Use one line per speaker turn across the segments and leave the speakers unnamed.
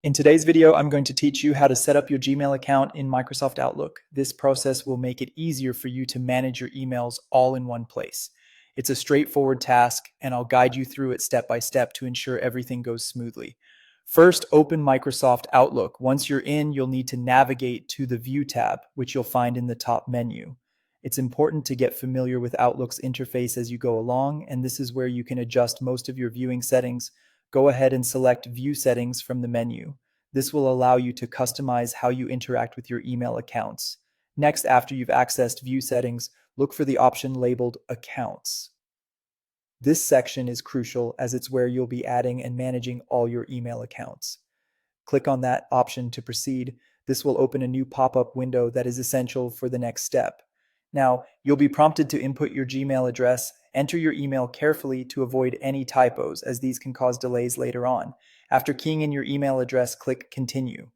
In today's video, I'm going to teach you how to set up your Gmail account in Microsoft Outlook. This process will make it easier for you to manage your emails all in one place. It's a straightforward task, and I'll guide you through it step by step to ensure everything goes smoothly. First, open Microsoft Outlook. Once you're in, you'll need to navigate to the View tab, which you'll find in the top menu. It's important to get familiar with Outlook's interface as you go along, and this is where you can adjust most of your viewing settings. Go ahead and select View Settings from the menu. This will allow you to customize how you interact with your email accounts. Next, after you've accessed View Settings, look for the option labeled Accounts. This section is crucial as it's where you'll be adding and managing all your email accounts. Click on that option to proceed. This will open a new pop-up window that is essential for the next step. Now, you'll be prompted to input your Gmail address. Enter your email carefully to avoid any typos, as these can cause delays later on. After keying in your email address, click Continue.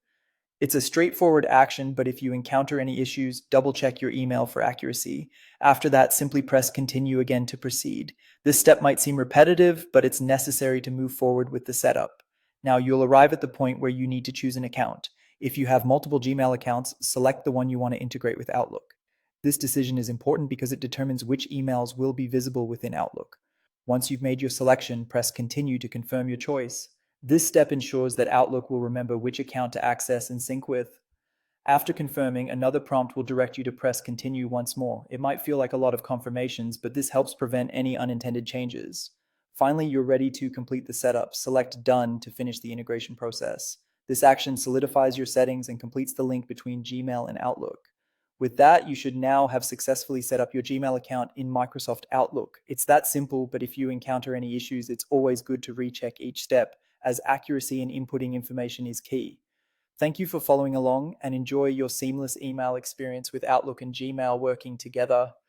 It's a straightforward action, but if you encounter any issues, double check your email for accuracy. After that, simply press Continue again to proceed. This step might seem repetitive, but it's necessary to move forward with the setup. Now, you'll arrive at the point where you need to choose an account. If you have multiple Gmail accounts, select the one you want to integrate with Outlook. This decision is important because it determines which emails will be visible within Outlook. Once you've made your selection, press Continue to confirm your choice. This step ensures that Outlook will remember which account to access and sync with. After confirming, another prompt will direct you to press Continue once more. It might feel like a lot of confirmations, but this helps prevent any unintended changes. Finally, you're ready to complete the setup. Select Done to finish the integration process. This action solidifies your settings and completes the link between Gmail and Outlook. With that, you should now have successfully set up your Gmail account in Microsoft Outlook. It's that simple, but if you encounter any issues, it's always good to recheck each step, as accuracy in inputting information is key. Thank you for following along and enjoy your seamless email experience with Outlook and Gmail working together.